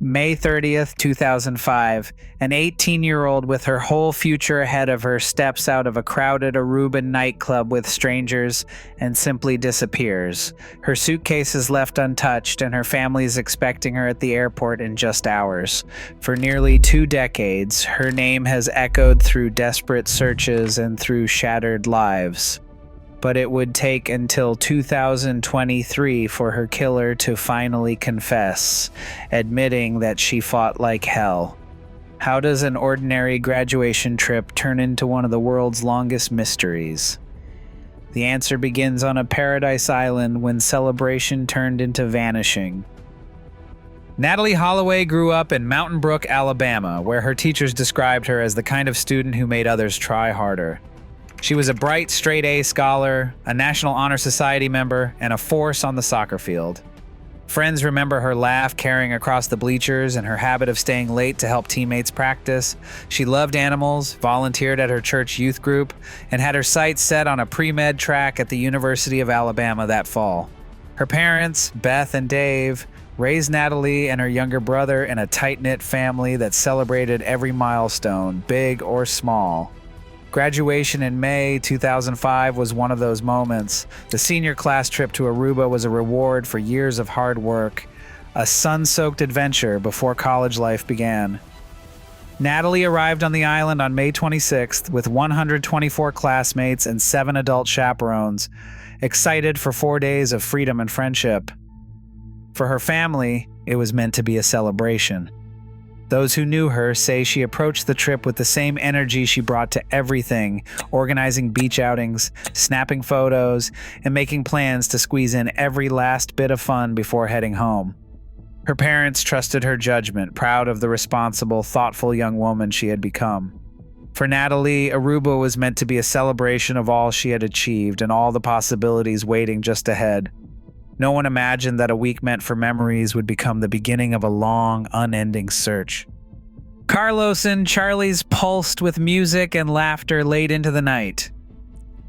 May 30th, 2005, an 18-year-old with her whole future ahead of her steps out of a crowded Aruba nightclub with strangers and simply disappears. Her suitcase is left untouched, and her family is expecting her at the airport in just hours. For nearly 2 decades, her name has echoed through desperate searches and through shattered lives. But it would take until 2023 for her killer to finally confess, admitting that she fought like hell. How does an ordinary graduation trip turn into one of the world's longest mysteries? The answer begins on a paradise island when celebration turned into vanishing. Natalee Holloway grew up in Mountain Brook, Alabama, where her teachers described her as the kind of student who made others try harder. She was a bright, straight-A scholar, a National Honor Society member, and a force on the soccer field. Friends remember her laugh carrying across the bleachers and her habit of staying late to help teammates practice. She loved animals, volunteered at her church youth group, and had her sights set on a pre-med track at the University of Alabama that fall. Her parents, Beth and Dave, raised Natalee and her younger brother in a tight-knit family that celebrated every milestone, big or small. Graduation in May 2005 was one of those moments. The senior class trip to Aruba was a reward for years of hard work, a sun-soaked adventure before college life began. Natalee arrived on the island on May 26th with 124 classmates and 7 adult chaperones, excited for 4 days of freedom and friendship. For her family, it was meant to be a celebration. Those who knew her say she approached the trip with the same energy she brought to everything, organizing beach outings, snapping photos, and making plans to squeeze in every last bit of fun before heading home. Her parents trusted her judgment, proud of the responsible, thoughtful young woman she had become. For Natalee, Aruba was meant to be a celebration of all she had achieved and all the possibilities waiting just ahead. No one imagined that a week meant for memories would become the beginning of a long, unending search. Carlos and Charlie's pulsed with music and laughter late into the night.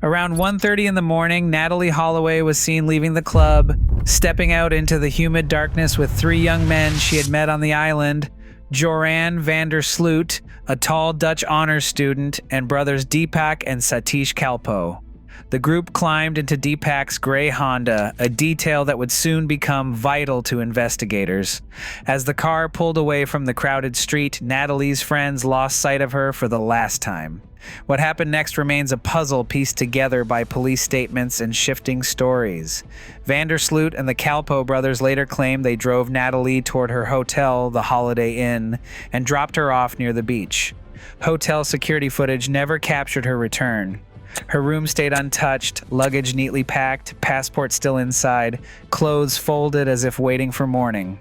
Around 1:30 in the morning, Natalee Holloway was seen leaving the club, stepping out into the humid darkness with 3 young men she had met on the island, Joran Sloot, a tall Dutch honors student, and brothers Deepak and Satish Kalpo. The group climbed into Deepak's gray Honda, a detail that would soon become vital to investigators. As the car pulled away from the crowded street, Natalee's friends lost sight of her for the last time. What happened next remains a puzzle pieced together by police statements and shifting stories. Sloot and the Kalpo brothers later claimed they drove Natalee toward her hotel, the Holiday Inn, and dropped her off near the beach. Hotel security footage never captured her return. Her room stayed untouched, luggage neatly packed, passport still inside, clothes folded as if waiting for morning.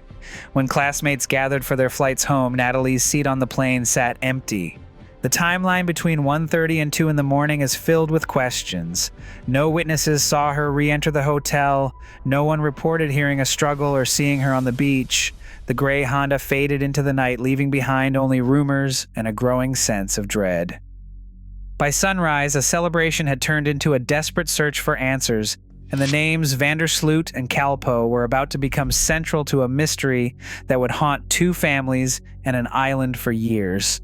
When classmates gathered for their flights home, Natalee's seat on the plane sat empty. The timeline between 1:30 and 2 in the morning is filled with questions. No witnesses saw her re-enter the hotel. No one reported hearing a struggle or seeing her on the beach. The gray Honda faded into the night, leaving behind only rumors and a growing sense of dread. By sunrise, a celebration had turned into a desperate search for answers, and the names Sloot and Kalpo were about to become central to a mystery that would haunt 2 families and an island for years.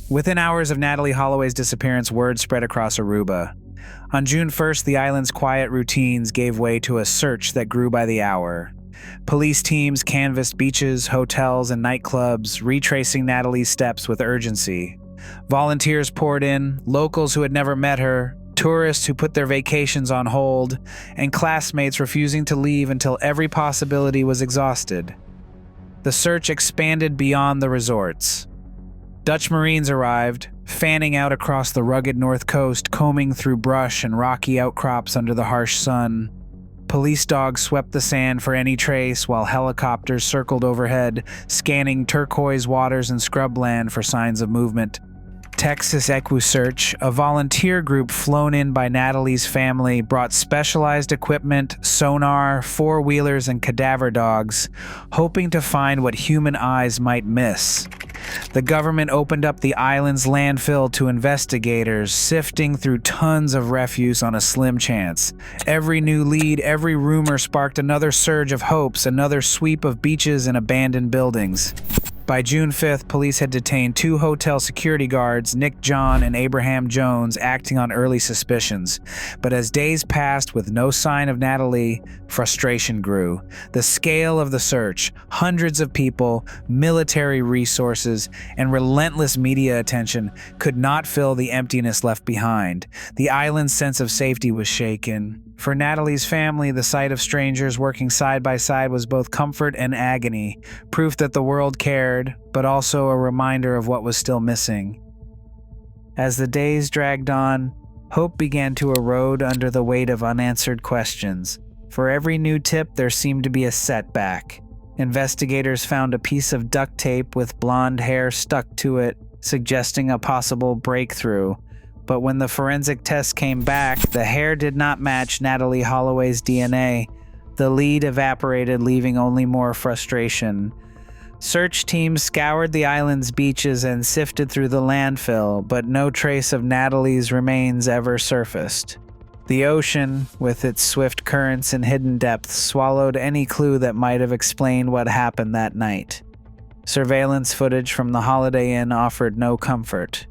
Within hours of Natalee Holloway's disappearance, word spread across Aruba. On June 1st, the island's quiet routines gave way to a search that grew by the hour. Police teams canvassed beaches, hotels, and nightclubs, retracing Natalee's steps with urgency. Volunteers poured in, locals who had never met her, tourists who put their vacations on hold, and classmates refusing to leave until every possibility was exhausted. The search expanded beyond the resorts. Dutch Marines arrived, fanning out across the rugged north coast, combing through brush and rocky outcrops under the harsh sun. Police dogs swept the sand for any trace, while helicopters circled overhead, scanning turquoise waters and scrubland for signs of movement. Texas EquiSearch, a volunteer group flown in by Natalee's family, brought specialized equipment, sonar, 4-wheelers, and cadaver dogs, hoping to find what human eyes might miss. The government opened up the island's landfill to investigators, sifting through tons of refuse on a slim chance. Every new lead, every rumor sparked another surge of hopes, another sweep of beaches and abandoned buildings. By June 5th, police had detained 2 hotel security guards, Nick John and Abraham Jones, acting on early suspicions. But as days passed with no sign of Natalee, frustration grew. The scale of the search, hundreds of people, military resources, and relentless media attention could not fill the emptiness left behind. The island's sense of safety was shaken. For Natalee's family, the sight of strangers working side by side was both comfort and agony, proof that the world cared, but also a reminder of what was still missing. As the days dragged on, hope began to erode under the weight of unanswered questions. For every new tip, there seemed to be a setback. Investigators found a piece of duct tape with blonde hair stuck to it, suggesting a possible breakthrough. But when the forensic test came back, the hair did not match Natalee Holloway's DNA. The lead evaporated, leaving only more frustration. Search teams scoured the island's beaches and sifted through the landfill, but no trace of Natalee's remains ever surfaced. The ocean, with its swift currents and hidden depths, swallowed any clue that might have explained what happened that night. Surveillance footage from the Holiday Inn offered no comfort.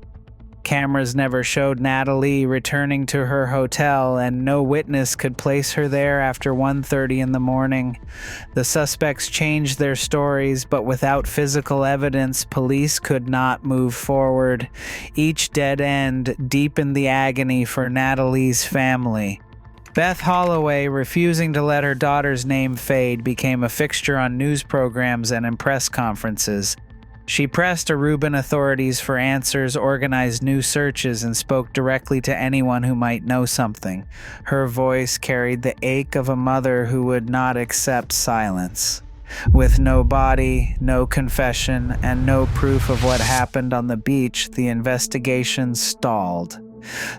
Cameras never showed Natalee returning to her hotel, and no witness could place her there after 1:30 in the morning. The suspects changed their stories, but without physical evidence, police could not move forward. Each dead end deepened the agony for Natalee's family. Beth Holloway, refusing to let her daughter's name fade, became a fixture on news programs and in press conferences. She pressed Aruban authorities for answers, organized new searches, and spoke directly to anyone who might know something. Her voice carried the ache of a mother who would not accept silence. With no body, no confession, and no proof of what happened on the beach, the investigation stalled.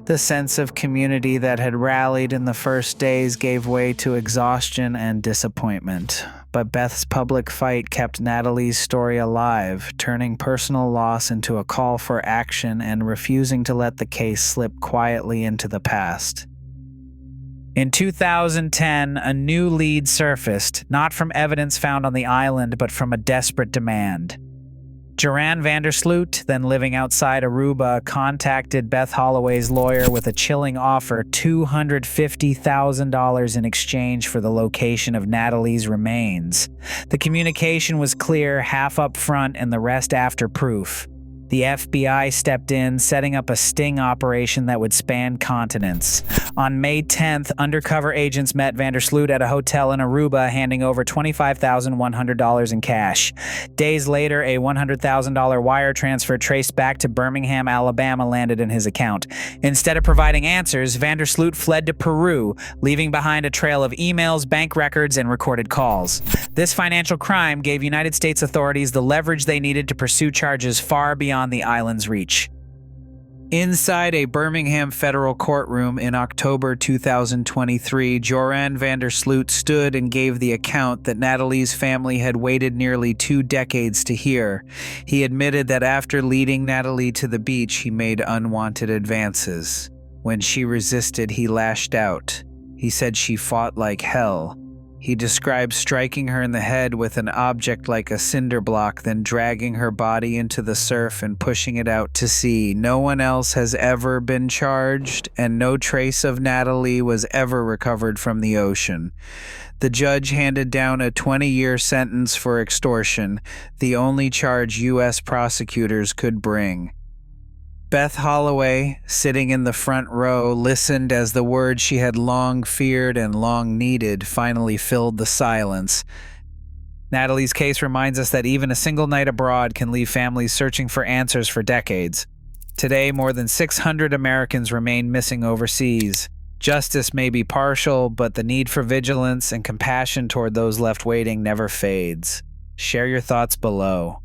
The sense of community that had rallied in the first days gave way to exhaustion and disappointment. But Beth's public fight kept Natalee's story alive, turning personal loss into a call for action and refusing to let the case slip quietly into the past. In 2010, a new lead surfaced, not from evidence found on the island, but from a desperate demand. Joran Sloot, then living outside Aruba, contacted Beth Holloway's lawyer with a chilling offer: $250,000 in exchange for the location of Natalee's remains. The communication was clear, half up front and the rest after proof. The FBI stepped in, setting up a sting operation that would span continents. On May 10th, undercover agents met Sloot at a hotel in Aruba, handing over $25,100 in cash. Days later, a $100,000 wire transfer traced back to Birmingham, Alabama landed in his account. Instead of providing answers, Sloot fled to Peru, leaving behind a trail of emails, bank records, and recorded calls. This financial crime gave United States authorities the leverage they needed to pursue charges far beyond the island's reach. Inside a Birmingham federal courtroom in October 2023, Joran Sloot stood and gave the account that Natalee's family had waited nearly 2 decades to hear. He admitted that after leading Natalee to the beach, he made unwanted advances. When she resisted, he lashed out. He said she fought like hell. He described striking her in the head with an object like a cinder block, then dragging her body into the surf and pushing it out to sea. No one else has ever been charged, and no trace of Natalee was ever recovered from the ocean. The judge handed down a 20-year sentence for extortion, the only charge U.S. prosecutors could bring. Beth Holloway, sitting in the front row, listened as the words she had long feared and long needed finally filled the silence. Natalee's case reminds us that even a single night abroad can leave families searching for answers for decades. Today, more than 600 Americans remain missing overseas. Justice may be partial, but the need for vigilance and compassion toward those left waiting never fades. Share your thoughts below.